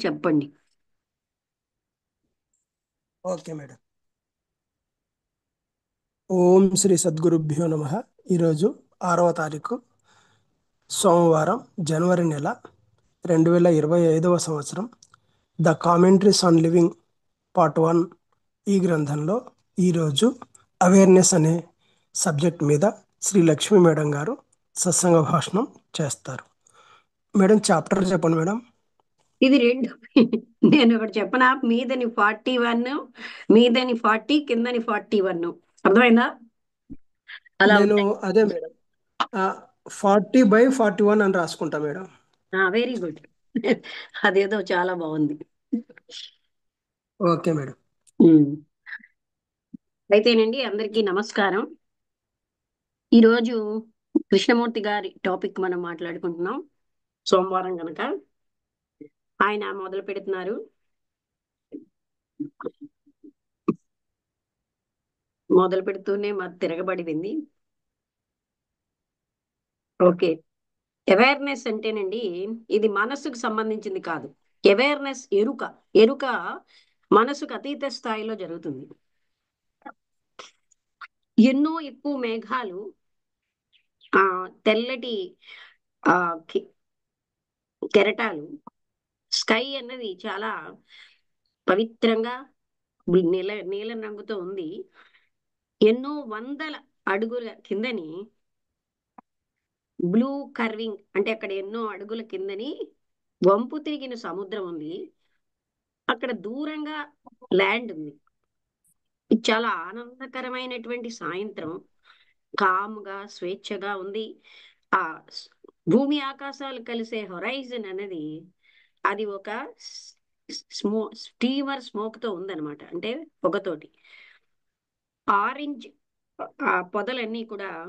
చెప్పండి. Okay madam. ఓం శ్రీ సద్గురుభ్యో నమ. ఈరోజు 6వ తారీఖు సోమవారం, జనవరి నెల 2025 the commentaries on living part 1 ఈ గ్రంథంలో ఈరోజు అవేర్నెస్ అనే సబ్జెక్ట్ మీద శ్రీ లక్ష్మీ మేడం గారు సత్సంగ భాషణం చేస్తారు. మేడం, చాప్టర్ చెప్పండి మేడం. ఇది రెండు. నేను ఒకటి చెప్పనా? మీదని 41, మీదని 40, కిందని 41. అర్థమైందా? అలా నేను ఉంటాయి. అదే మేడం, 40/41 అని రాసుకుంటా మేడం. Very good. అదేదో చాలా బాగుంది. Okay madam. ఉమ్. అయితేనండి, అందరికీ నమస్కారం. ఈరోజు కృష్ణమూర్తి గారి టాపిక్ మనం మాట్లాడుకుంటున్నాం. సోమవారం గనక ఆయన మొదలు పెడుతున్నారు. మొదలు పెడుతూనే మరి తిరగబడింది. ఓకే. అవేర్నెస్ అంటేనండి, ఇది మనస్సుకు సంబంధించింది కాదు. అవేర్నెస్ ఎరుక. ఎరుక మనసుకు అతీత స్థాయిలో జరుగుతుంది. ఎన్నో ఎక్కువ మేఘాలు, ఆ తెల్లటి ఆ కి- కెరటాలు, స్కై అన్నది చాలా పవిత్రంగా నీలం రంగుతో ఉంది. ఎన్నో వందల అడుగుల కిందని బ్లూ కర్వింగ్, అంటే అక్కడ ఎన్నో అడుగుల కిందని వంపు తిరిగిన సముద్రం ఉంది. అక్కడ దూరంగా ల్యాండ్ ఉంది. ఇది చాలా ఆనందకరమైనటువంటి సాయంత్రం. కామ్గా, స్వేచ్ఛగా ఉంది. ఆ స్- భూమి ఆకాశాలు కలిసే హొరైజన్ అనేది, అది ఒక స్టీమర్ స్మోక్ తో ఉందన్నమాట. అంటే పొగతోటి ఆరెంజ్ ఆ పొదలన్నీ కూడా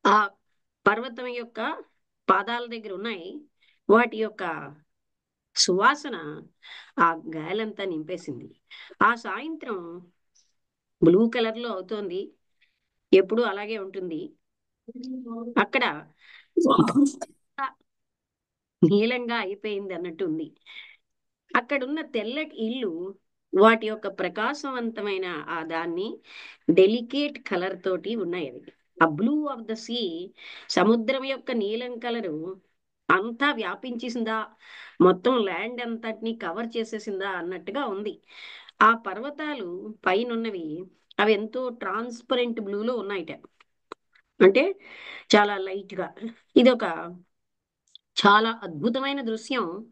ఆ పర్వతం యొక్క పాదాల దగ్గర ఉన్నాయి. వాటి యొక్క సువాసన ఆ గాలంతా నింపేసింది. ఆ సాయంత్రం బ్లూ కలర్ లో అవుతోంది. ఎప్పుడు అలాగే ఉంటుంది. అక్కడ నీలంగా అయిపోయింది అన్నట్టు ఉంది. అక్కడున్న తెల్లటి ఇల్లు వాటి యొక్క ప్రకాశవంతమైన ఆ దాన్ని డెలికేట్ కలర్ తోటి ఉన్నాయి. అవి ఆ బ్లూ ఆఫ్ ద సీ, సముద్రం యొక్క నీలం కలరు అంతా వ్యాపించేసిందా, మొత్తం ల్యాండ్ అంతటిని కవర్ చేసేసిందా అన్నట్టుగా ఉంది. ఆ పర్వతాలు పైనున్నవి అవి ఎంతో ట్రాన్స్పరెంట్ బ్లూలో ఉన్నాయిట. అంటే చాలా లైట్ గా. ఇది ఒక చాలా అద్భుతమైన దృశ్యం.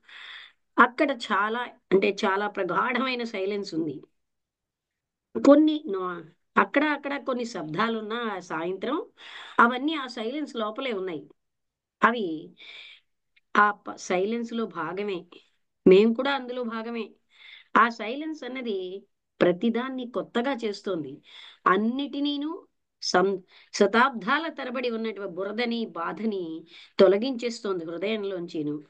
అక్కడ చాలా, అంటే చాలా ప్రగాఢమైన సైలెన్స్ ఉంది. కొన్ని అక్కడ అక్కడ కొన్ని శబ్దాలున్న ఆ సాయంత్రం, అవన్నీ ఆ సైలెన్స్ లోపలే ఉన్నాయి. అవి ఆ సైలెన్స్ లో భాగమే. మేం కూడా అందులో భాగమే. ఆ సైలెన్స్ అన్నది ప్రతిదాన్ని కొత్తగా చేస్తోంది. అన్నిటినీను సం శతాబ్దాల తరబడి ఉన్నటువంటి బురదని, బాధని తొలగించేస్తోంది హృదయంలోంచిను.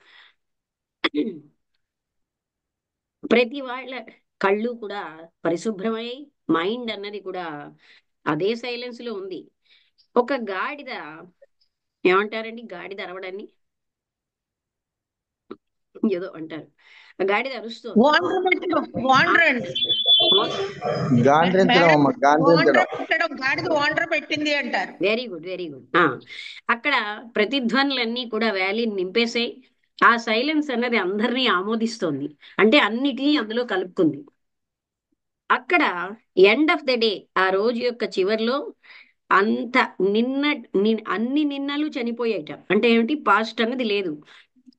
ప్రతి వాళ్ళ కళ్ళు కూడా పరిశుభ్రమై, మైండ్ అన్నది కూడా అదే సైలెన్స్ లో ఉంది. ఒక గాడిద, ఏమంటారండి గాడిద అరవడాన్ని? ఏదో అంటారు. ఆ గాడిద అరుస్తోంది. వాండ్ర పెట్టడం ఆ, వాండ్ర అండి. గాండ్రించడం మేడం, అమ్మ వాండ్ర గాండ్రించడం. పెట్టడం, గాడిద వాండ్ర పెట్టింది అంటారు. Very good, very good. అక్కడ ప్రతిధ్వనులన్నీ కూడా వ్యాలీని నింపేసాయి. ఆ సైలెన్స్ అన్నది అందరినీ ఆమోదిస్తోంది. అంటే అన్నిటినీ అందులో కలుపుకుంది. అక్కడ ఎండ్ ఆఫ్ ద డే, ఆ రోజు యొక్క చివర్లో అంత నిన్న అన్ని నిన్నలు చనిపోయాట. అంటే ఏమిటి, పాస్ట్ అన్నది లేదు.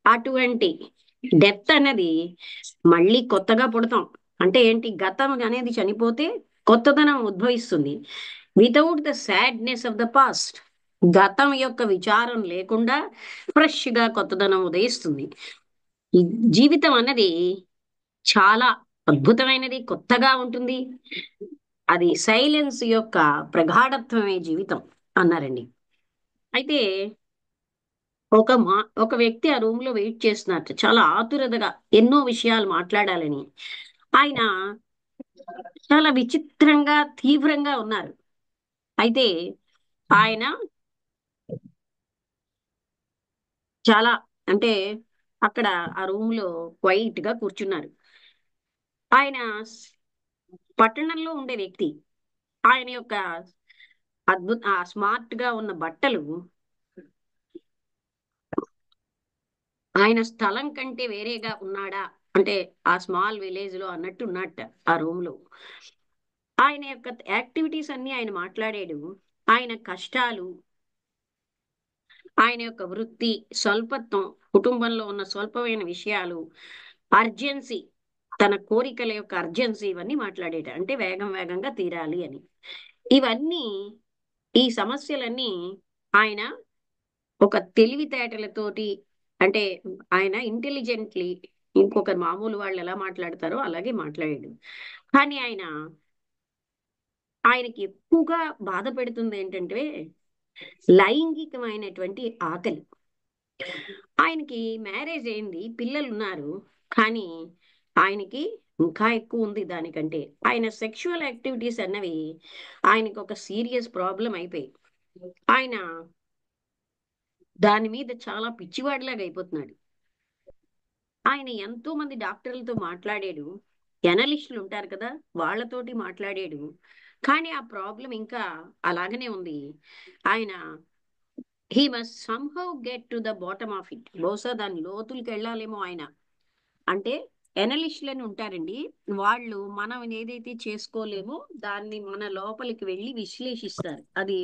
అటువంటి డెత్ అన్నది మళ్ళీ కొత్తగా పుడతాం. అంటే ఏంటి, గతం అనేది చనిపోతే కొత్తదనం ఉద్భవిస్తుంది. Without the sadness of the past, గతం యొక్క విచారం లేకుండా ఫ్రెష్ గా కొత్తదనం ఉదయిస్తుంది. ఈ జీవితం అన్నది చాలా అద్భుతమైనది, కొత్తగా ఉంటుంది. అది సైలెన్స్ యొక్క ప్రగాఢత్వమే జీవితం అన్నారండి. అయితే ఒక వ్యక్తి ఆ రూమ్ లో వెయిట్ చేస్తున్నట్టు, చాలా ఆతురతగా ఎన్నో విషయాలు మాట్లాడాలని. ఆయన చాలా విచిత్రంగా, తీవ్రంగా ఉన్నారు. అయితే ఆయన చాలా, అంటే అక్కడ ఆ రూమ్ లో క్వైట్ గా కూర్చున్నారు. ఆయన పట్టణంలో ఉండే వ్యక్తి. ఆయన యొక్క స్మార్ట్ గా ఉన్న బట్టలు ఆయన స్థలం కంటే వేరేగా ఉన్నాడా అంటే ఆ స్మాల్ విలేజ్ లో అన్నట్టు ఉన్నట్ట ఆ రూమ్ లో. ఆయన యొక్క యాక్టివిటీస్ అన్ని ఆయన మాట్లాడాడు. ఆయన కష్టాలు, ఆయన యొక్క వృత్తి, స్వల్పత్వం, కుటుంబంలో ఉన్న స్వల్పమైన విషయాలు, అర్జెన్సీ, తన కోరికల యొక్క అర్జెన్సీ, ఇవన్నీ మాట్లాడేట. అంటే వేగం వేగంగా తీరాలి అని. ఇవన్నీ, ఈ సమస్యలన్నీ ఆయన ఒక తెలివితేటలతోటి, అంటే ఆయన ఇంటెలిజెంట్లీ, ఇంకొక మామూలు వాళ్ళు ఎలా మాట్లాడతారో అలాగే మాట్లాడాడు. కానీ ఆయనకి ఎక్కువగా బాధ పెడుతుంది ఏంటంటే లైంగికమైనటువంటి ఆకలి. ఆయనకి మ్యారేజ్ అయింది, పిల్లలు ఉన్నారు. కానీ ఆయనకి ఇంకా ఎక్కువ ఉంది దానికంటే. ఆయన సెక్షువల్ యాక్టివిటీస్ అన్నవి ఆయనకి ఒక సీరియస్ ప్రాబ్లం అయిపోయి ఆయన దాని మీద చాలా పిచ్చివాడిలాగా అయిపోతున్నాడు. ఆయన ఎంతో మంది డాక్టర్లతో మాట్లాడాడు, ఎనలిస్టులు ఉంటారు కదా, వాళ్ళతోటి మాట్లాడాడు. కానీ ఆ ప్రాబ్లం ఇంకా అలాగనే ఉంది. ఆయన he must somehow get to the bottom of it. బహుశా దాని లోతులకి వెళ్ళాలేమో ఆయన. అంటే ఎనలిస్టులని ఉంటారండి, వాళ్ళు మనం ఏదైతే చేసుకోలేమో దాన్ని మన లోపలికి వెళ్ళి విశ్లేషిస్తారు. అది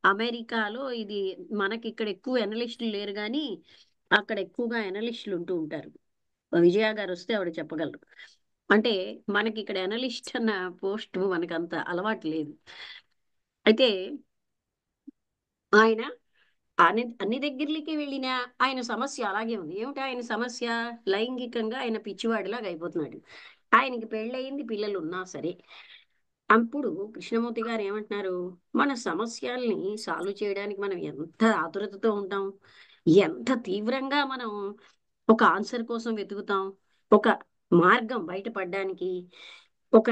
అమెరికాలో ఇది. మనకి ఇక్కడ ఎక్కువ ఎనలిస్టులు లేరు కానీ అక్కడ ఎక్కువగా ఎనలిస్టులు ఉంటూ ఉంటారు. విజయ గారు వస్తే ఆవిడ చెప్పగలరు. అంటే మనకి ఇక్కడ ఎనలిస్ట్ అన్న పోస్ట్ మనకు అంత అలవాటు లేదు. అయితే ఆయన అన్ని దగ్గరికి వెళ్ళినా ఆయన సమస్య అలాగే ఉంది. ఏమిటి ఆయన సమస్య? లైంగికంగా ఆయన పిచ్చివాడిలాగా అయిపోతున్నాడు. ఆయనకి పెళ్ళయింది, పిల్లలు ఉన్నా సరే. అప్పుడు కృష్ణమూర్తి గారు ఏమంటున్నారు, మన సమస్యల్ని సాల్వ్ చేయడానికి మనం ఎంత ఆతురతతో ఉంటాం, ఎంత తీవ్రంగా మనం ఒక ఆన్సర్ కోసం వెతుకుతాం, ఒక మార్గం బయటపడడానికి, ఒక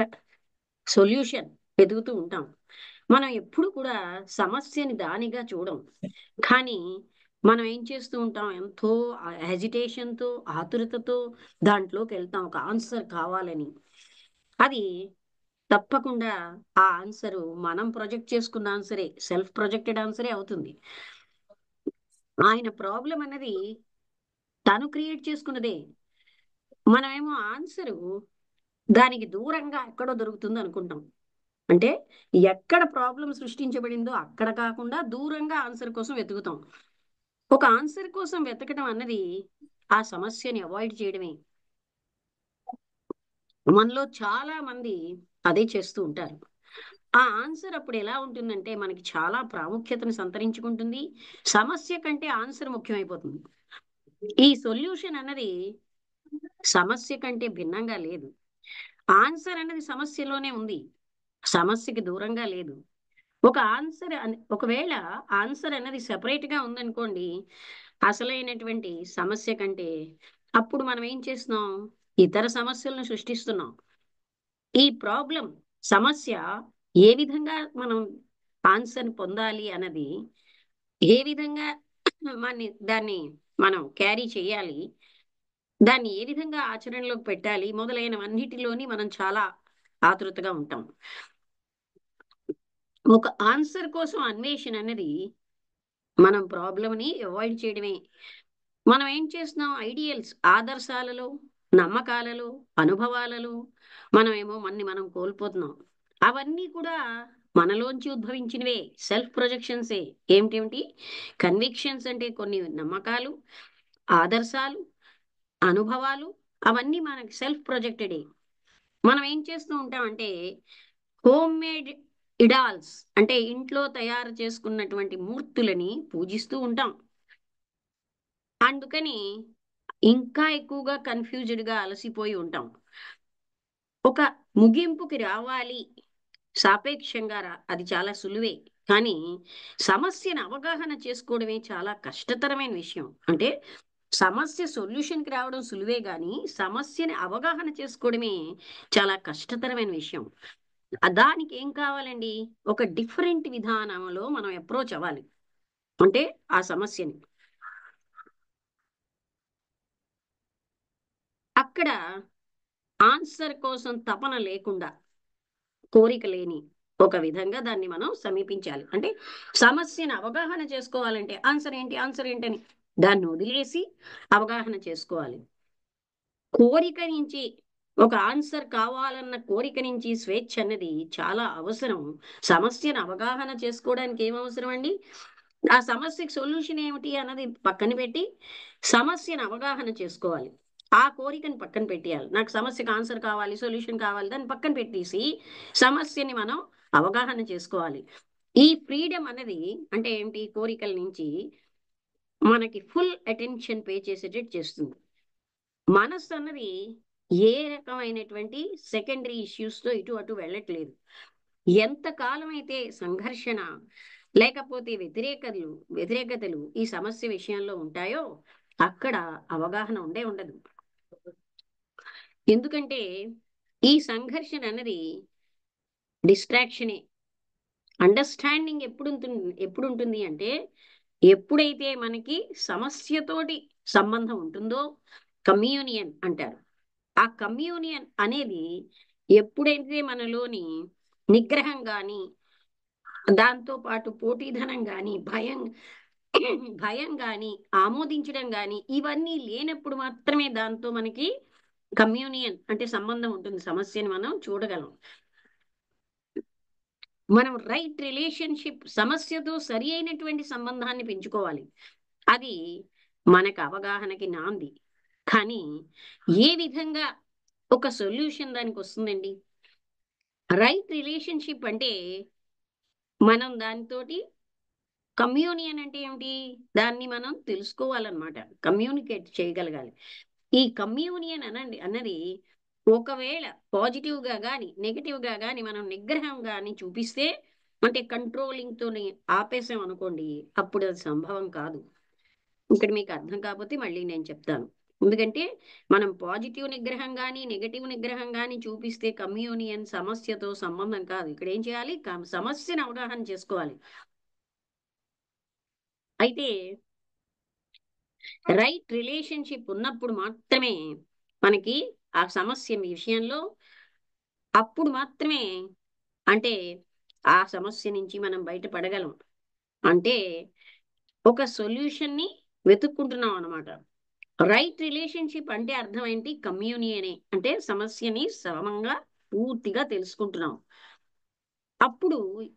సొల్యూషన్ వెతుకుతూ ఉంటాం. మనం ఎప్పుడు కూడా సమస్యని దానిగా చూడం. కానీ మనం ఏం చేస్తూ ఉంటాం, ఎంతో హెజిటేషన్తో, ఆతురతతో దాంట్లోకి వెళ్తాం ఒక ఆన్సర్ కావాలని. అది తప్పకుండా ఆ ఆన్సరు మనం ప్రొజెక్ట్ చేసుకున్న ఆన్సరే, సెల్ఫ్ ప్రొజెక్టెడ్ ఆన్సరే అవుతుంది. ఆయన ప్రాబ్లం అన్నది తను క్రియేట్ చేసుకున్నదే. మనమేమో ఆన్సరు దానికి దూరంగా ఎక్కడో దొరుకుతుంది అనుకుంటాం. అంటే ఎక్కడ ప్రాబ్లం సృష్టించబడిందో అక్కడ కాకుండా దూరంగా ఆన్సర్ కోసం వెతుకుతాం. ఒక ఆన్సర్ కోసం వెతకడం అన్నది ఆ సమస్యని అవాయిడ్ చేయడమే. మనలో చాలా మంది అదే చేస్తూ ఉంటారు. ఆ ఆన్సర్ అప్పుడు ఎలా ఉంటుందంటే మనకి చాలా ప్రాముఖ్యతను సంతరించుకుంటుంది. సమస్య కంటే ఆన్సర్ ముఖ్యమైపోతుంది. ఈ సొల్యూషన్ అన్నది సమస్య కంటే భిన్నంగా లేదు. ఆన్సర్ అన్నది సమస్యలోనే ఉంది, సమస్యకి దూరంగా లేదు. ఒక ఒకవేళ ఆన్సర్ అన్నది సెపరేట్ గా ఉందనుకోండి అసలైనటువంటి సమస్య కంటే, అప్పుడు మనం ఏం చేస్తున్నాం, ఇతర సమస్యలను సృష్టిస్తున్నాం. ఈ ప్రాబ్లం, సమస్య ఏ విధంగా మనం ఆన్సర్ పొందాలి అన్నది, ఏ విధంగా దాన్ని మనం క్యారీ చేయాలి, దాన్ని ఏ విధంగా ఆచరణలోకి పెట్టాలి మొదలైనవన్నిటిలోని మనం చాలా ఆతృతగా ఉంటాం. ఒక ఆన్సర్ కోసం అన్వేషణ అనేది మనం ప్రాబ్లంని అవాయిడ్ చేయడమే. మనం ఏం చేస్తున్నాం, ఐడియల్స్, ఆదర్శాలలో, నమ్మకాలలో, అనుభవాలలో మనమేమో మనం కోల్పోతున్నాం. అవన్నీ కూడా మనలోంచి ఉద్భవించినవే, సెల్ఫ్ ప్రొజెక్షన్సే. ఏమిటేమిటి? కన్విక్షన్స్ అంటే కొన్ని నమ్మకాలు, ఆదర్శాలు, అనుభవాలు, అవన్నీ మనకి సెల్ఫ్ ప్రొజెక్టెడే. మనం ఏం చేస్తూ ఉంటామంటే హోమ్ మేడ్ ఇడాల్స్, అంటే ఇంట్లో తయారు చేసుకున్నటువంటి మూర్తులని పూజిస్తూ ఉంటాం. అందుకని ఇంకా ఎక్కువగా కన్ఫ్యూజ్డ్ గా అలసిపోయి ఉంటాం. ఒక ముగింపుకి రావాలి సాపేక్షంగా అది చాలా సులువే. కానీ సమస్యను అవగాహన చేసుకోవడమే చాలా కష్టతరమైన విషయం. అంటే సమస్య సొల్యూషన్కి రావడం సులువే కానీ సమస్యని అవగాహన చేసుకోవడమే చాలా కష్టతరమైన విషయం. దానికి ఏం కావాలండి, ఒక డిఫరెంట్ విధానంలో మనం అప్రోచ్ అవ్వాలి. అంటే ఆ సమస్యని అక్కడ ఆన్సర్ కోసం తపన లేకుండా, కోరిక లేని ఒక విధంగా దాన్ని మనం సమీపించాలి. అంటే సమస్యను అవగాహన చేసుకోవాలంటే ఆన్సర్ ఏంటి, ఆన్సర్ ఏంటని దాన్ని వదిలేసి అవగాహన చేసుకోవాలి. కోరిక నుంచి, ఒక ఆన్సర్ కావాలన్న కోరిక నుంచి స్వేచ్ఛ అన్నది చాలా అవసరం. సమస్యను అవగాహన చేసుకోవడానికి ఏం అవసరం అండి? ఆ సమస్యకి సొల్యూషన్ ఏమిటి అన్నది పక్కన పెట్టి సమస్యను అవగాహన చేసుకోవాలి. ఆ కోరికని పక్కన పెట్టేయాలి. నాకు సమస్యకు ఆన్సర్ కావాలి, సొల్యూషన్ కావాలి, దాన్ని పక్కన పెట్టేసి సమస్యని మనం అవగాహన చేసుకోవాలి. ఈ ఫ్రీడమ్ అనేది అంటే ఏంటి? కోరికల నుంచి మనకి ఫుల్ అటెన్షన్ పే చేసేటట్టు చేస్తుంది. మనస్సు అన్నది ఏ రకమైనటువంటి సెకండరీ ఇష్యూస్ తో ఇటు అటు వెళ్ళట్లేదు. ఎంత కాలం అయితే సంఘర్షణ లేకపోతే వ్యతిరేకతలు ఈ సమస్య విషయంలో ఉంటాయో అక్కడ అవగాహన ఉండదు. ఎందుకంటే ఈ సంఘర్షణ అన్నది డిస్ట్రాక్షనే. అండర్స్టాండింగ్ ఎప్పుడు ఉంటుంది అంటే ఎప్పుడైతే మనకి సమస్యతోటి సంబంధం ఉంటుందో కమ్యూనియన్ అంటారు. ఆ కమ్యూనియన్ అనేది ఎప్పుడైతే మనలోని నిగ్రహం గాని, దాంతో పాటు పోటీధనం గాని, భయం గాని, ఆమోదించడం గాని ఇవన్నీ లేనప్పుడు మాత్రమే దాంతో మనకి కమ్యూనియన్ అంటే సంబంధం ఉంటుంది. సమస్యని మనం చూడగలం. మనం రైట్ రిలేషన్షిప్, సమస్యతో సరి అయినటువంటి సంబంధాన్ని పెంచుకోవాలి. అది మనకు అవగాహనకి నాంది. కానీ ఏ విధంగా ఒక సొల్యూషన్ దానికి వస్తుందండి? రైట్ రిలేషన్షిప్ అంటే మనం దానితోటి కమ్యూనియన్ అంటే ఏమిటి? దాన్ని మనం తెలుసుకోవాలన్నమాట. కమ్యూనికేట్ చేయగలగాలి. ఈ కమ్యూనియన్ అన్నది ఒకవేళ పాజిటివ్ గా గాని నెగటివ్ గా గాని మనం నిగ్రహం గాని చూపిస్తే, అంటే కంట్రోలింగ్ తోని ఆపేసాం అనుకోండి, అప్పుడు అది సంభవం కాదు. ఇక్కడ మీకు అర్థం కాకపోతే మళ్ళీ నేను చెప్తాను. ఎందుకంటే మనం పాజిటివ్ నిగ్రహం గాని నెగటివ్ నిగ్రహం గాని చూపిస్తే కమ్యూనియన్ సమస్యతో సంబంధం కాదు. ఇక్కడ ఏం చేయాలి? సమస్యను అవగాహన చేసుకోవాలి. అయితే రైట్ రిలేషన్షిప్ ఉన్నప్పుడు మాత్రమే మనకి ఆ సమస్య విషయంలో అప్పుడు మాత్రమే అంటే ఆ సమస్య నుంచి మనం బయటపడగలం. అంటే ఒక సొల్యూషన్ ని వెతుక్కుంటున్నాం అనమాట. రైట్ రిలేషన్షిప్ అంటే అర్థం ఏంటి? కమ్యూనియనే. అంటే సమస్యని సమంగా పూర్తిగా తెలుసుకుంటున్నాం. అప్పుడు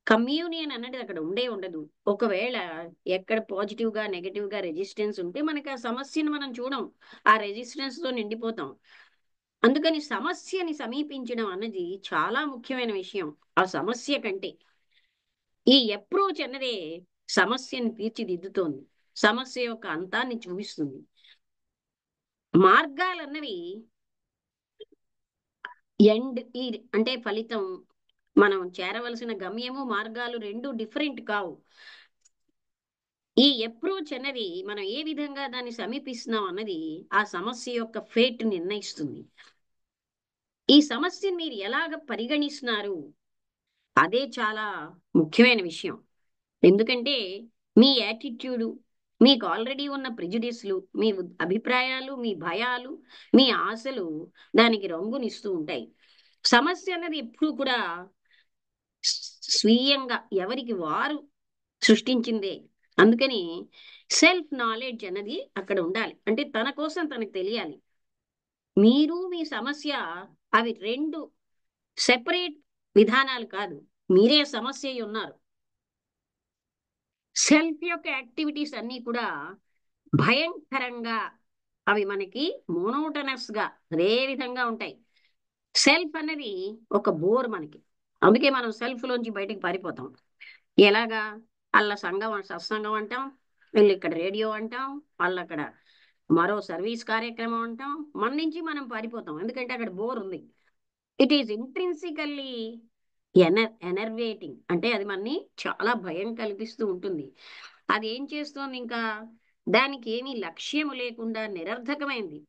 కమ్యూనియన్ అన్నది అక్కడ ఉండదు. ఒకవేళ ఎక్కడ పాజిటివ్ గా నెగటివ్ గా రెసిస్టెన్స్ ఉంటే మనకి ఆ సమస్యను మనం చూడం, ఆ రెసిస్టెన్స్ తో నిండిపోతాం. అందుకని సమస్యని సమీపించడం అన్నది చాలా ముఖ్యమైన విషయం. ఆ సమస్య కంటే ఈ అప్రోచ్ అన్నదే సమస్యని తీర్చిదిద్దుతోంది, సమస్య యొక్క అంతాన్ని చూపిస్తుంది. మార్గాలన్నవి ఎండ్ ఈ అంటే ఫలితం, మనం చేరవలసిన గమ్యము మార్గాలు రెండు డిఫరెంట్ కావు. ఈ అప్రోచ్ అనేది మనం ఏ విధంగా దాన్ని సమీపిస్తున్నాం అన్నది ఆ సమస్య యొక్క ఫేట్ నిర్ణయిస్తుంది. ఈ సమస్యని మీరు ఎలాగ పరిగణిస్తున్నారు అదే చాలా ముఖ్యమైన విషయం. ఎందుకంటే మీ యాటిట్యూడు, మీకు ఆల్రెడీ ఉన్న ప్రిజుడిస్లు, మీ అభిప్రాయాలు, మీ భయాలు, మీ ఆశలు దానికి రంగునిస్తూ ఉంటాయి. సమస్య అన్నది ఎప్పుడు కూడా స్వీయంగా ఎవరికి వారు సృష్టించిందే. అందుకని సెల్ఫ్ నాలెడ్జ్ అన్నది అక్కడ ఉండాలి. అంటే తన కోసం తనకు తెలియాలి. మీరు మీ సమస్య అవి రెండు సెపరేట్ విధానాలు కాదు. మీరే సమస్య అయి ఉన్నారు. సెల్ఫ్ యొక్క యాక్టివిటీస్ అన్ని కూడా భయంకరంగా, అవి మనకి మోనోటనస్ గా అదే విధంగా ఉంటాయి. సెల్ఫ్ అనేది ఒక బోర్ మనకి. అందుకే మనం సెల్ఫ్ లోంచి బయటకు పారిపోతాం. ఎలాగా? వాళ్ళ సత్సంగం అంటాం, వీళ్ళు ఇక్కడ రేడియో అంటాం, వాళ్ళు అక్కడ మరో సర్వీస్ కార్యక్రమం అంటాం, మన నుంచి మనం పారిపోతాం. ఎందుకంటే అక్కడ బోర్ ఉంది. It is intrinsically enervating. అంటే అది మనని చాలా భయం కల్పిస్తూ ఉంటుంది. అది ఏం చేస్తోంది? ఇంకా దానికి ఏమీ లక్ష్యము లేకుండా నిరర్ధకమైంది.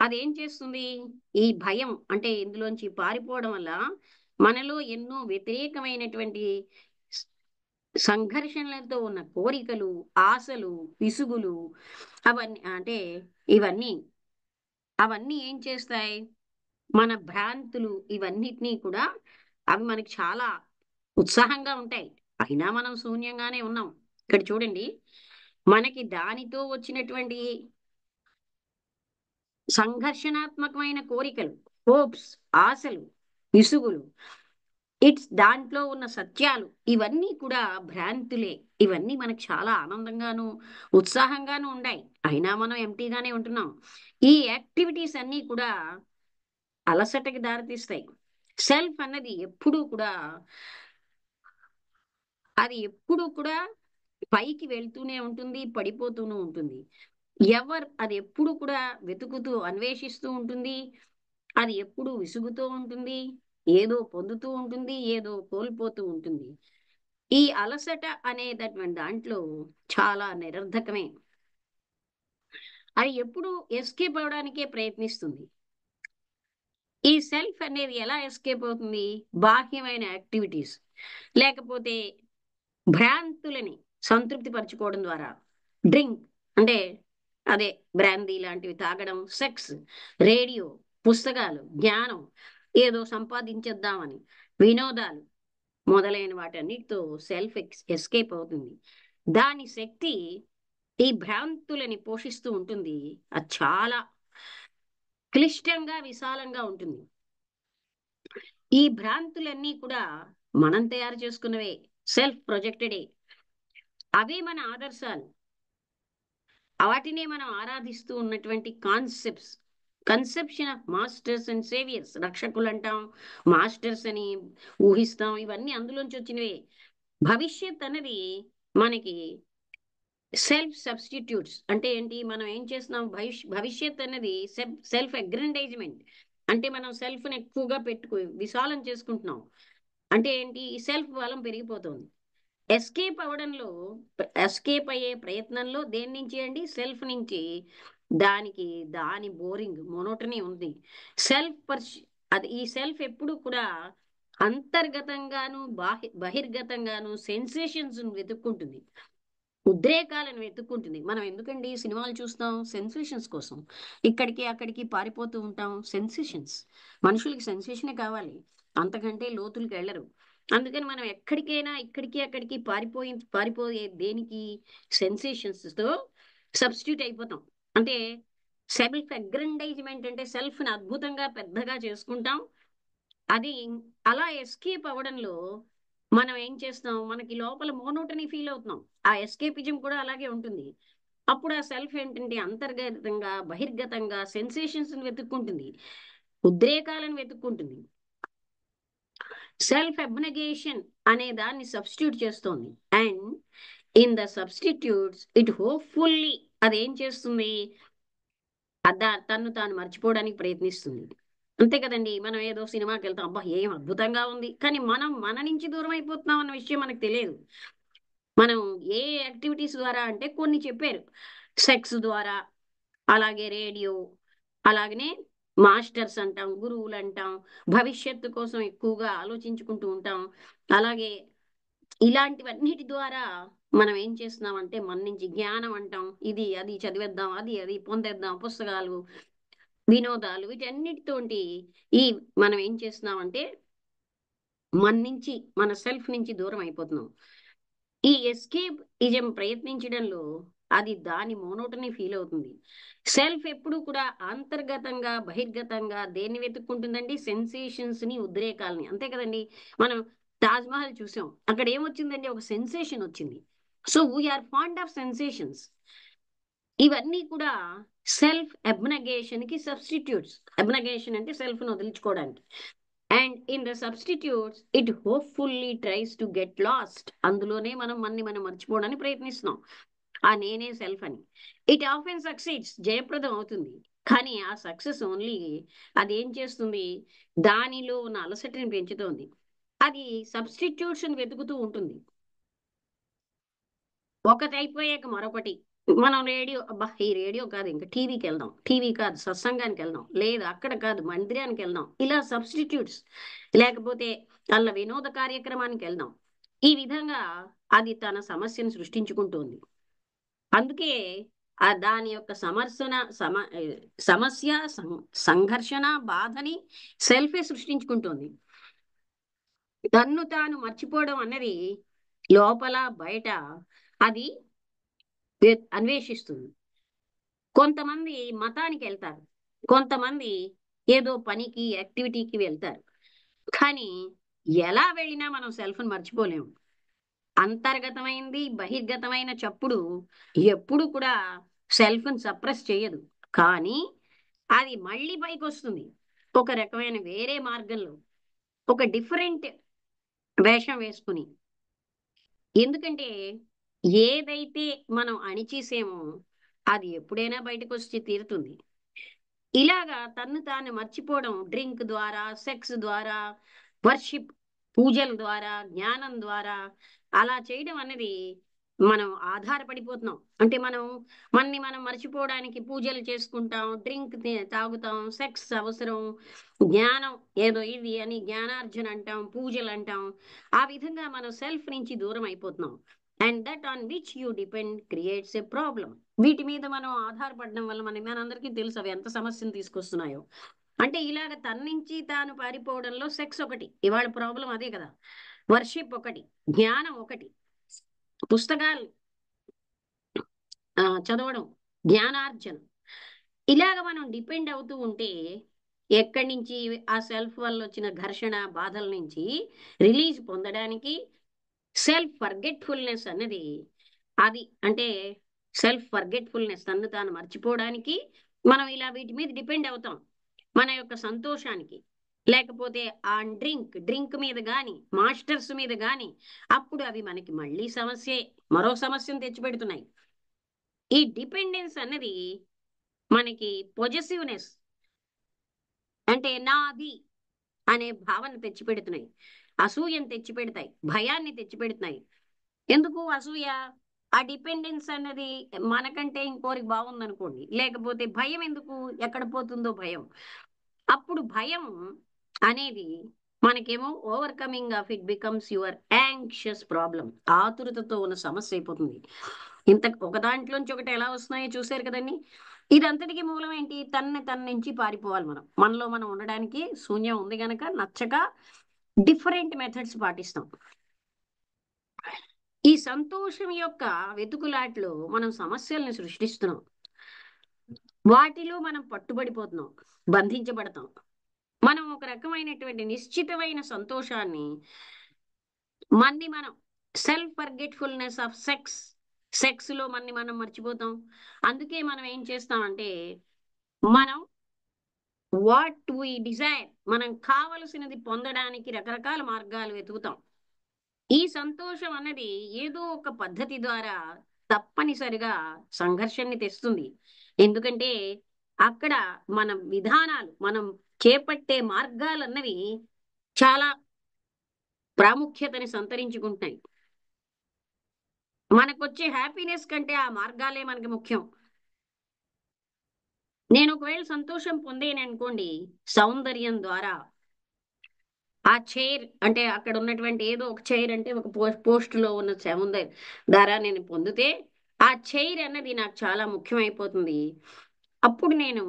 అదేం చేస్తుంది? ఈ భయం అంటే ఇందులోంచి పారిపోవడం వల్ల మనలో ఎన్నో వ్యతిరేకమైనటువంటి స్- సంఘర్షణలతో ఉన్న కోరికలు, ఆశలు, పిసుగులు, అవన్నీ అంటే ఇవన్నీ అవన్నీ ఏం చేస్తాయి? మన భ్రాంతులు ఇవన్నిటినీ కూడా అవి మనకి చాలా ఉత్సాహంగా ఉంటాయి. అయినా మనం శూన్యంగానే ఉన్నాం. ఇక్కడ చూడండి, మనకి దానితో వచ్చినటువంటి సంఘర్షణాత్మకమైన కోరికలు, హోప్స్, ఆశలు, విసుగులు, దాంట్లో ఉన్న సత్యాలు ఇవన్నీ కూడా భ్రాంతులే. ఇవన్నీ మనకు చాలా ఆనందంగాను ఉత్సాహంగాను ఉన్నాయి. అయినా మనం ఎంటీగానే ఉంటున్నాం. ఈ యాక్టివిటీస్ అన్నీ కూడా అలసటకి దారితీస్తాయి. సెల్ఫ్ అన్నది ఎప్పుడూ కూడా ఎప్పుడూ కూడా పైకి వెళ్తూనే ఉంటుంది, పడిపోతూనే ఉంటుంది. అది ఎప్పుడు కూడా వెతుకుతూ అన్వేషిస్తూ ఉంటుంది. అది ఎప్పుడు విసుగుతూ ఉంటుంది. ఏదో పొందుతూ ఉంటుంది, ఏదో కోల్పోతూ ఉంటుంది. ఈ అలసట అనేటటువంటి దాంట్లో చాలా నిరర్ధకమే. అది ఎప్పుడు ఎస్కేప్ అవడానికే ప్రయత్నిస్తుంది. ఈ సెల్ఫ్ అనేది ఎలా ఎస్కేప్ అవుతుంది? బాహ్యమైన యాక్టివిటీస్ లేకపోతే భ్రాంతులని సంతృప్తి పరచుకోవడం ద్వారా. డ్రింక్ అంటే అదే బ్రాందీ లాంటివి తాగడం, సెక్స్, రేడియో, పుస్తకాలు, జ్ఞానం, ఏదో సంపాదించేద్దామని, వినోదాలు మొదలైన వాటన్నిటితో సెల్ఫ్ ఎస్కేప్ అవుతుంది. దాని శక్తి ఈ భ్రాంతులని పోషిస్తూ ఉంటుంది. అది చాలా క్లిష్టంగా విశాలంగా ఉంటుంది. ఈ భ్రాంతులన్నీ కూడా మనం తయారు చేసుకున్నవే, సెల్ఫ్ ప్రొజెక్టెడే. అవే మన ఆదర్శాలు. వాటినే మనం ఆరాధిస్తూ ఉన్నటువంటి concepts. Conception of masters and saviours. రక్షకులు అంటాం, మాస్టర్స్ అని ఊహిస్తాం. ఇవన్నీ అందులోంచి వచ్చినవే. భవిష్యత్ అనేది మనకి సెల్ఫ్ సబ్స్టిట్యూట్స్. అంటే ఏంటి? మనం ఏం చేస్తున్నాం? భవిష్యత్ అనేది సెల్ఫ్ అగ్రెండైజ్మెంట్. అంటే మనం సెల్ఫ్ ని ఎక్కువగా విశాలం చేసుకుంటున్నాం. అంటే ఏంటి? ఈ సెల్ఫ్ బలం పెరిగిపోతుంది. ఎస్కేప్ అవడంలో, ఎస్కేప్ అయ్యే ప్రయత్నంలో దేని నుంచి అండి? సెల్ఫ్ నుంచి. దాని బోరింగ్ మోనోటనీ ఉంది. సెల్ఫ్ పర్స్ అది ఈ సెల్ఫ్ ఎప్పుడు కూడా అంతర్గతంగాను బహిర్గతంగాను సెన్సేషన్స్ వెతుక్కుంటుంది, ఉద్రేకాలను వెతుక్కుంటుంది. మనం ఎందుకండి సినిమాలు చూస్తాం? సెన్సేషన్స్ కోసం. ఇక్కడికి అక్కడికి పారిపోతూ ఉంటాం. సెన్సేషన్స్. మనుషులకి సెన్సేషనే కావాలి, అంతకంటే లోతులకు వెళ్ళరు. అందుకని మనం ఎక్కడికైనా ఇక్కడికి అక్కడికి పారిపోయే దేనికి? సెన్సేషన్స్ తో సబ్స్టిట్యూట్ అయిపోతాం. అంటే సెల్ఫ్ అగ్రెండైజ్మెంట్ అంటే సెల్ఫ్ ని అద్భుతంగా పెద్దగా చేసుకుంటాం. అది అలా ఎస్కేప్ అవ్వడంలో మనం ఏం చేస్తాం? మనకి లోపల మోనోటనీ ఫీల్ అవుతున్నాం. ఆ ఎస్కేపిజం కూడా అలాగే ఉంటుంది. అప్పుడు ఆ సెల్ఫ్ ఏంటంటే అంతర్గతంగా బహిర్గతంగా సెన్సేషన్స్ వెతుక్కుంటుంది, ఉద్రేకాలను వెతుక్కుంటుంది. సెల్ఫ్ అబ్నగేషన్ అనే దాన్ని సబ్స్టిట్యూట్ చేస్తోంది. And in the substitutes it hopefully అదేం చేస్తుంది? తన్ను తాను మర్చిపోవడానికి ప్రయత్నిస్తుంది. అంతే కదండి. మనం ఏదో సినిమాకి వెళ్తాం, అబ్బా ఏం అద్భుతంగా ఉంది, కానీ మనం మన నుంచి దూరం అయిపోతున్నాం అన్న విషయం మనకు తెలియదు. మనం ఏ యాక్టివిటీస్ ద్వారా అంటే కొన్ని చెప్పారు. సెక్స్ ద్వారా, అలాగే రేడియో, అలాగనే మాస్టర్స్ అంటాం, గురువులు అంటాం, భవిష్యత్తు కోసం ఎక్కువగా ఆలోచించుకుంటూ ఉంటాం. అలాగే ఇలాంటివన్నిటి ద్వారా మనం ఏం చేస్తున్నామంటే మన నుంచి జ్ఞానం అంటాం, ఇది అది చదివేద్దాం, అది పొందేద్దాం, పుస్తకాలు, వినోదాలు, వీటన్నిటితోటి ఈ మనం ఏం చేస్తున్నామంటే మన సెల్ఫ్ నుంచి దూరం అయిపోతున్నాం. ఈ ఎస్కేప్ ఇజం ప్రయత్నించడంలో అది దాని మోనోటనీ ఫీల్ అవుతుంది. సెల్ఫ్ ఎప్పుడు కూడా అంతర్గతంగా బహిర్గతంగా దేన్ని వెతుక్కుంటుందండి? సెన్సేషన్స్ ని, ఉద్రేకాలని. అంతే కదండి. మనం తాజ్ మహల్ చూసాం, అక్కడ ఏమొచ్చిందండి? ఒక సెన్సేషన్ వచ్చింది. So we are fond of sensations. ఇవన్నీ కూడా సెల్ఫ్ అబ్నగేషన్ కి సబ్స్టిట్యూట్స్. అబ్నగేషన్ అంటే సెల్ఫ్ ను వదిలించుకోవడానికి. And in the substitutes it hopefully tries to get lost. అందులోనే మనం మర్చిపోవడానికి ప్రయత్నిస్తున్నాం. ఆ నేనే సెల్ఫ్ అని. It often succeeds. జయప్రదం అవుతుంది. కానీ ఆ సక్సెస్ ఓన్లీ అది ఏం చేస్తుంది? దానిలో ఉన్న అలసటని పెంచుతోంది. అది సబ్స్టిట్యూట్స్ వెతుకుతూ ఉంటుంది. ఒకటి అయిపోయాక మరొకటి. మనం రేడియో, అబ్బా ఈ రేడియో కాదు, ఇంకా టీవీకి వెళ్దాం, టీవీ కాదు సత్సంగానికి వెళ్దాం, లేదు అక్కడ కాదు మందిరానికి వెళ్దాం, ఇలా సబ్స్టిట్యూట్స్. లేకపోతే అల్ల వినోద కార్యక్రమానికి వెళ్దాం. ఈ విధంగా అది తన సమస్యను సృష్టించుకుంటోంది. అందుకే దాని యొక్క సమస్య సంఘర్షణ బాధని సెల్ఫే సృష్టించుకుంటుంది. తన్ను తాను మర్చిపోవడం అన్నది లోపల బయట అది అన్వేషిస్తుంది. కొంతమంది మతానికి వెళ్తారు, కొంతమంది ఏదో పనికి యాక్టివిటీకి వెళ్తారు. కానీ ఎలా వెళ్ళినా మనం సెల్ఫ్ని మర్చిపోలేము. అంతర్గతమైంది బహిర్గతమైన చప్పుడు ఎప్పుడు కూడా సెల్ఫ్ని సప్రెస్ చేయదు. కానీ అది మళ్ళీ పైకి వస్తుంది ఒక రకమైన వేరే మార్గంలో, ఒక డిఫరెంట్ వేషం వేసుకుని. ఎందుకంటే ఏదైతే మనం అణిచేసేమో అది ఎప్పుడైనా బయటకు వచ్చి తీరుతుంది. ఇలాగా తన్ను తాను మర్చిపోవడం డ్రింక్ ద్వారా, సెక్స్ ద్వారా, వర్షిప్ పూజల ద్వారా, జ్ఞానం ద్వారా అలా చేయడం అనేది మనం ఆధారపడిపోతున్నాం. అంటే మనం మర్చిపోవడానికి పూజలు చేసుకుంటాం, డ్రింక్ తాగుతాం, సెక్స్ అవసరం, జ్ఞానం ఏదో ఇది అని జ్ఞానార్జన అంటాం, పూజలు అంటాం. ఆ విధంగా మనం సెల్ఫ్ నుంచి దూరం అయిపోతున్నాం. And that on which you depend creates a problem. వీటి మీద మనం ఆధారపడడం వల్ల మనందరికీ తెలుసు అవి ఎంత సమస్యను తీసుకొస్తున్నాయో. అంటే ఇలాగ తన నుంచి తాను పారిపోవడంలో సెక్స్ ఒకటి, ఇవాళ ప్రాబ్లం అదే కదా. వర్షిప్ ఒకటి, జ్ఞానం ఒకటి, పుస్తకాలు చదవడం, జ్ఞానార్జన, ఇలాగ మనం డిపెండ్ అవుతూ ఉంటే ఎక్కడి నుంచి ఆ సెల్ఫ్ వల్ల వచ్చిన ఘర్షణ బాధల నుంచి రిలీజ్ పొందడానికి సెల్ఫ్ ఫర్గెట్ఫుల్నెస్ అన్నది అది అంటే సెల్ఫ్ ఫర్గెట్ఫుల్నెస్ తను తాను మర్చిపోవడానికి మనం ఇలా వీటి మీద డిపెండ్ అవుతాం. మన యొక్క సంతోషానికి, లేకపోతే ఆ డ్రింక్ మీద గాని, మాస్టర్స్ మీద గాని, అప్పుడు అవి మనకి మళ్ళీ మరో సమస్యను తెచ్చిపెడుతున్నాయి. ఈ డిపెండెన్స్ అన్నది మనకి పొజెసివ్నెస్ అంటే నాది అనే భావన తెచ్చిపెడుతున్నాయి, అసూయను తెచ్చిపెడతాయి, భయాన్ని తెచ్చిపెడుతున్నాయి. ఎందుకు అసూయ? ఆ డిపెండెన్స్ అన్నది మనకంటే ఇంకోరికి బాగుందనుకోండి, లేకపోతే భయం ఎందుకు? ఎక్కడ పోతుందో భయం. అప్పుడు భయం అనేది మనకేమో overcoming of it becomes your anxious problem, ఆతురతతో ఉన్న సమస్య అయిపోతుంది. ఒక దాంట్లోంచి ఒకటి ఎలా వస్తున్నాయో చూసారు కదండి. ఇదంతటికి మూలం ఏంటి? తన నుంచి పారిపోవాలి. మనలో మనం ఉండడానికి శూన్యం ఉంది గనక నచ్చక డిఫరెంట్ మెథడ్స్ పాటిస్తాం. ఈ సంతోషం యొక్క వెతుకులాట్లో మనం సమస్యల్ని సృష్టిస్తున్నాం, వాటిలో మనం పట్టుబడిపోతున్నాం, బంధించబడతాం. మనం ఒక రకమైనటువంటి నిశ్చితమైన సంతోషాన్ని మనం సెల్ఫ్ ఫర్గెట్ఫుల్నెస్ ఆఫ్ సెక్స్ లో మనం మర్చిపోతాం. అందుకే మనం ఏం చేస్తామంటే మనం వాట్ వి డిజైర్, మనం కావలసినది పొందడానికి రకరకాల మార్గాలు వెతుకుతాం. ఈ సంతోషం అన్నది ఏదో ఒక పద్ధతి ద్వారా తప్పనిసరిగా సంఘర్షణని తెస్తుంది. ఎందుకంటే అక్కడ మనం చేపట్టే మార్గాలు అన్నవి చాలా ప్రాముఖ్యతని సంతరించుకుంటున్నాయి. మనకొచ్చే హ్యాపీనెస్ కంటే ఆ మార్గాలే మనకి ముఖ్యం. నేను ఒకవేళ సంతోషం పొందేను అనుకోండి, సౌందర్యం ద్వారా ఆ చైర్ అంటే అక్కడ ఉన్నటువంటి ఏదో ఒక చైర్ అంటే ఒక పోస్ట్ లో ఉన్న సౌందర్యం ద్వారా నేను పొందితే ఆ చైర్ అన్నది నాకు చాలా ముఖ్యమైపోతుంది. అప్పుడు నేను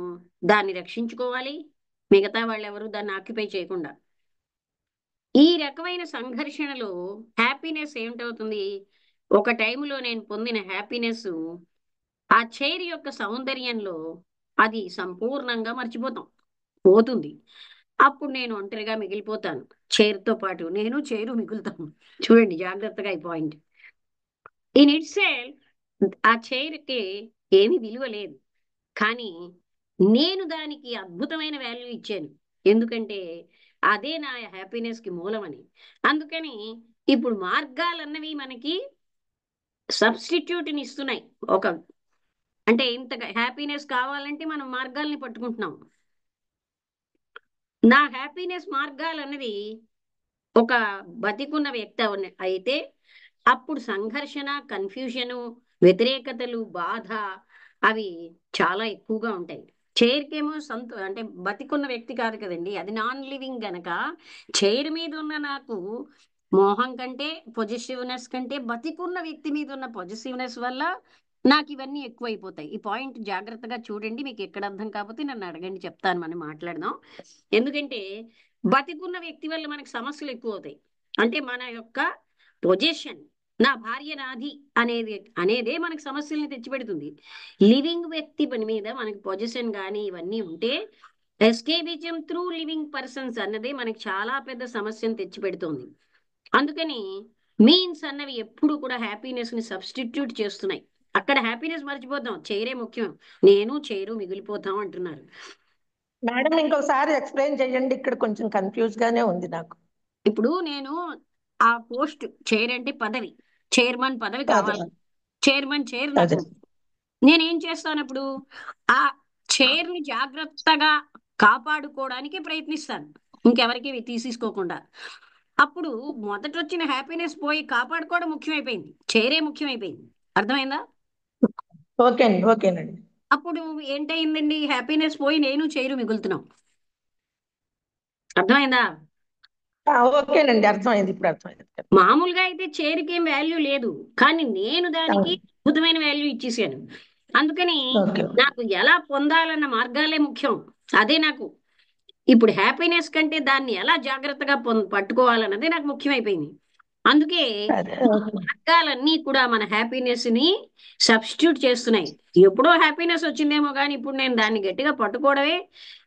దాన్ని రక్షించుకోవాలి, మిగతా వాళ్ళు ఎవరు దాన్ని ఆక్యుపై చేయకుండా. ఈ రకమైన సంఘర్షణలో హ్యాపీనెస్ ఏమిటవుతుంది? ఒక టైంలో నేను పొందిన హ్యాపీనెస్ ఆ చైర్ యొక్క సౌందర్యంలో అది సంపూర్ణంగా పోతుంది. అప్పుడు నేను ఒంటరిగా మిగిలిపోతాను. చైర్తో పాటు నేను చైరు మిగులుతాను. చూడండి జాగ్రత్తగా ఈ పాయింట్. ఇన్ ఇట్ సెల్ఫ్ ఆ చైర్కి ఏమీ విలువ లేదు, కానీ నేను దానికి అద్భుతమైన వాల్యూ ఇచ్చాను. ఎందుకంటే అదే నా హ్యాపీనెస్ కి మూలమని. అందుకని ఇప్పుడు మార్గాలన్నవి మనకి సబ్స్టిట్యూట్ని ఇస్తున్నాయి. అంటే ఇంతగా హ్యాపీనెస్ కావాలంటే మనం మార్గాల్ని పట్టుకుంటున్నాం. నా హ్యాపీనెస్ మార్గాలు అన్నవి ఒక బతికున్న వ్యక్తి అయితే అప్పుడు సంఘర్షణ, కన్ఫ్యూజను, వ్యతిరేకతలు, బాధ అవి చాలా ఎక్కువగా ఉంటాయి. చైర్కేమో అంటే బతికున్న వ్యక్తి కాదు కదండి, అది నాన్ లివింగ్ గనక చైర్ మీద ఉన్న నాకు మోహం కంటే, పొజిటివ్నెస్ కంటే బతికున్న వ్యక్తి మీద ఉన్న పొజిటివ్నెస్ వల్ల నాకు ఇవన్నీ ఎక్కువైపోతాయి. ఈ పాయింట్ జాగ్రత్తగా చూడండి. మీకు ఎక్కడ అర్థం కాకపోతే నన్ను అడగండి, చెప్తాను, మనం మాట్లాడదాం. ఎందుకంటే బతికున్న వ్యక్తి వల్ల మనకి సమస్యలు ఎక్కువ అవుతాయి. అంటే మన యొక్క పొజిషన్, నా భార్య నాది అనేదే మనకి సమస్యల్ని తెచ్చిపెడుతుంది. లివింగ్ వ్యక్తి పని మీద మనకి పొజిషన్ కానీ ఇవన్నీ ఉంటే ఎస్కేబిజం త్రూ లివింగ్ పర్సన్స్ అన్నదే మనకి చాలా పెద్ద సమస్యను తెచ్చిపెడుతుంది. అందుకని మీన్స్ అన్నవి ఎప్పుడు కూడా హ్యాపీనెస్ ని సబ్స్టిట్యూట్ చేస్తున్నాయి. అక్కడ హ్యాపీనెస్ మర్చిపోతాం, చైరే ముఖ్యం, నేను చైరు మిగిలిపోతాం అంటున్నారు. మేడం ఇంకోసారి ఎక్స్ప్లెయిన్ చేయండి, ఇక్కడ కొంచెం కన్ఫ్యూజ్ గానే ఉంది నాకు. ఇప్పుడు నేను ఆ పోస్ట్, చైర్ అంటే పదవి, చైర్మన్ పదవి అదే కావాలి, చైర్మన్ చైర్ నాకు అదే ఉంది. నేనేం చేస్తాను అప్పుడు? ఆ చైర్ ని జాగ్రత్తగా కాపాడుకోవడానికి ప్రయత్నిస్తాను, ఇంకెవరికి తీసేసుకోకుండా. అప్పుడు మొదట వచ్చిన హ్యాపీనెస్ పోయి కాపాడుకోవడం ముఖ్యమైపోయింది, చైరే ముఖ్యమైపోయింది. అర్థమైందా? ఓకేనండి. అప్పుడు ఏంటయిందండి, హ్యాపీనెస్ పోయి నేను చైరు మిగులుతున్నాం. అర్థమైందా? ఓకేనండి, అర్థమైంది, ఇప్పుడు అర్థమైంది. మామూలుగా అయితే చైర్కి ఏం వాల్యూ లేదు, కానీ నేను దానికి అద్భుతమైన వాల్యూ ఇచ్చేసాను. అందుకని ఓకే నాకు ఎలా పొందాలన్న మార్గాలే ముఖ్యం. అదే నాకు ఇప్పుడు హ్యాపీనెస్ కంటే దాన్ని ఎలా జాగ్రత్తగా పట్టుకోవాలన్నదే నాకు ముఖ్యమైపోయింది. అందుకే అదే మార్గాలన్నీ కూడా మన హ్యాపీనెస్ ని సబ్స్టిట్యూట్ చేస్తున్నాయి. ఎప్పుడో హ్యాపీనెస్ వచ్చిందేమో కానీ ఇప్పుడు నేను దాన్ని గట్టిగా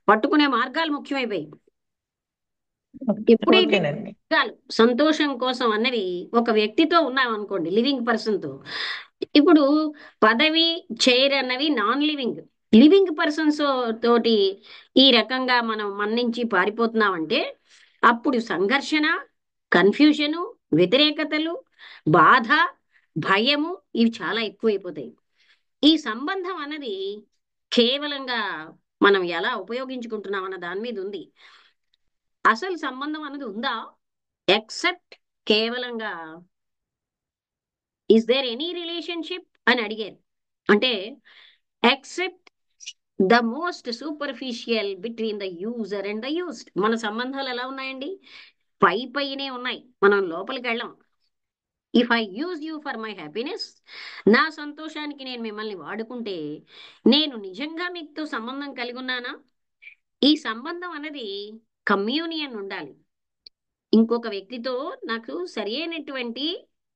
పట్టుకునే మార్గాలు ముఖ్యమైపోయాయి. ఎప్పుడైతే ఓకేనండి. మార్గాలు సంతోషం కోసం అన్నవి ఒక వ్యక్తితో ఉన్నాం అనుకోండి, లివింగ్ పర్సన్ తో, ఇప్పుడు పదవి, చైర్ అన్నవి నాన్ లివింగ్. లివింగ్ పర్సన్స్ తోటి ఈ రకంగా మనం మన నుంచి పారిపోతున్నామంటే అప్పుడు సంఘర్షణ, కన్ఫ్యూజను, వ్యతిరేకతలు, బాధ, భయము ఇవి చాలా ఎక్కువైపోతాయి. ఈ సంబంధం అన్నది కేవలంగా మనం ఎలా ఉపయోగించుకుంటున్నాం అన్న దాని మీద ఉంది. అసలు సంబంధం అన్నది ఉందా? ఎక్సెప్ట్ కేవలంగా ఇస్ దేర్ ఎనీ రిలేషన్షిప్ అని అడిగారు. అంటే except the most superficial between the user and the used. మన సంబంధాలు ఎలా ఉన్నాయండి? పైనే ఉన్నాయి, మనం లోపలికి వెళ్ళాం. If I use you for my happiness, నా సంతోషానికి నేను మిమ్మల్ని వాడుకుంటే నేను నిజంగా మీతో సంబంధం కలిగి ఉన్నానా? ఈ సంబంధం అనేది కమ్యూనియన్ ఉండాలి. ఇంకొక వ్యక్తితో నాకు సరి అయినటువంటి,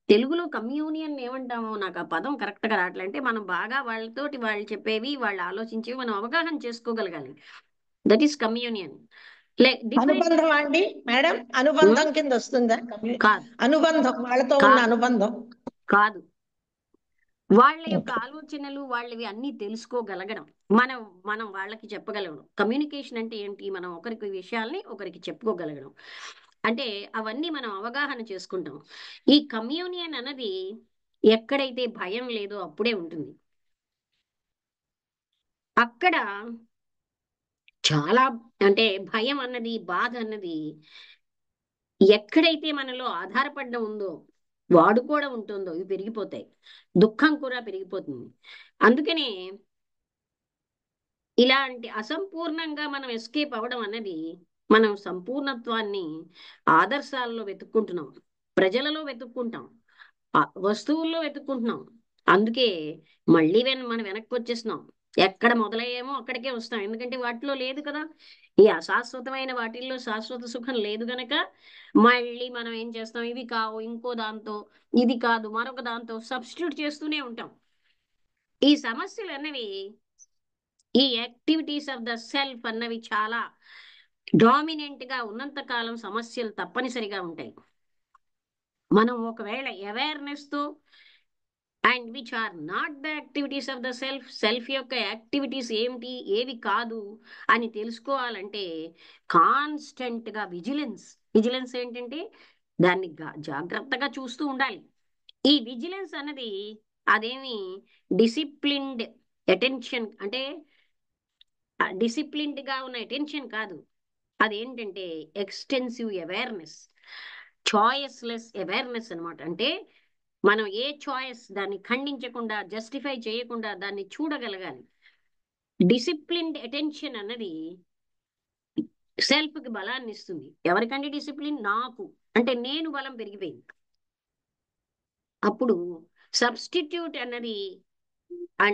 తెలుగులో కమ్యూనియన్ ఏమంటామో నాకు ఆ పదం కరెక్ట్ గా రావట్లే. అంటే మనం బాగా వాళ్ళతోటి వాళ్ళు చెప్పేవి, వాళ్ళు ఆలోచించేవి మనం అవగాహన చేసుకోగలగాలి. That is communion. డిఫరెంట్ అనుబంధం అండి మేడం, అనుబంధం కింద వస్తుందా? కాదు, అనుబంధం, వాళ్ళతో ఉన్న కాదు, అనుబంధం. కాదు. వాళ్ళ యొక్క ఆలోచనలు వాళ్ళవి అన్ని తెలుసుకోగలగడం, మనం మనం వాళ్ళకి చెప్పగలగడం. కమ్యూనికేషన్ అంటే ఏంటి? మనం ఒకరికి విషయాల్ని ఒకరికి చెప్పుకోగలగడం. అంటే అవన్నీ మనం అవగాహన చేసుకుంటాం. ఈ కమ్యూనియన్ అన్నది ఎక్కడైతే భయం లేదో అప్పుడే ఉంటుంది. అక్కడ చాలా, అంటే భయం అన్నది, బాధ అన్నది ఎక్కడైతే మనలో ఆధారపడడం ఉందో, వాడుకోవడం ఉంటుందో ఇవి పెరిగిపోతాయి. దుఃఖం కూడా పెరిగిపోతుంది. అందుకనే ఇలాంటి అసంపూర్ణంగా మనం ఎస్కేప్ అవ్వడం అన్నది, మనం సంపూర్ణత్వాన్ని ఆదర్శాల్లో వెతుక్కుంటున్నాం, ప్రజలలో వెతుక్కుంటాం, వస్తువుల్లో వెతుక్కుంటున్నాం. అందుకే మళ్ళీ మనం వెనక్కి వచ్చేస్తున్నాం. ఎక్కడ మొదలయ్యామో అక్కడికే వస్తాం. ఎందుకంటే వాటిలో లేదు కదా, ఈ అశాశ్వతమైన వాటిల్లో శాశ్వత సుఖం లేదు గనక మళ్ళీ మనం ఏం చేస్తాం, ఇవి కావు ఇంకో దాంతో, ఇది కాదు మరొక దాంతో సబ్స్టిట్యూట్ చేస్తూనే ఉంటాం. ఈ సమస్యలు అన్నవి, ఈ యాక్టివిటీస్ ఆఫ్ ద సెల్ఫ్ అన్నవి చాలా డామినెంట్ గా ఉన్నంత కాలం సమస్యలు తప్పనిసరిగా ఉంటాయి. మనం ఒకవేళ అవేర్నెస్ తో and which are not the activities of the self, self యొక్క యాక్టివిటీస్ ఏమిటి ఏవి కాదు అని తెలుసుకోవాలంటే కాన్స్టెంట్ గా విజిలెన్స్. విజిలెన్స్ ఏంటంటే దాన్ని జాగ్రత్తగా చూస్తూ ఉండాలి. ఈ విజిలెన్స్ అన్నది అదేమి డిసిప్లిన్డ్ అటెన్షన్, అంటే డిసిప్లిన్డ్ గా ఉన్న అటెన్షన్ కాదు. అదేంటంటే ఎక్స్టెన్సివ్ అవేర్నెస్, చాయిస్లెస్ అవేర్నెస్ అనమాట. అంటే మనం ఏ చాయిస్ దాన్ని ఖండించకుండా, జస్టిఫై చేయకుండా దాన్ని చూడగలగాలి. డిసిప్లిన్డ్ అటెన్షన్ అన్నది సెల్ఫ్ కి బలాన్ని ఇస్తుంది. ఎవరికంటే డిసిప్లిన్, నాకు, అంటే నేను బలం పెరిగిపోయింది. అప్పుడు సబ్స్టిట్యూట్ అన్నది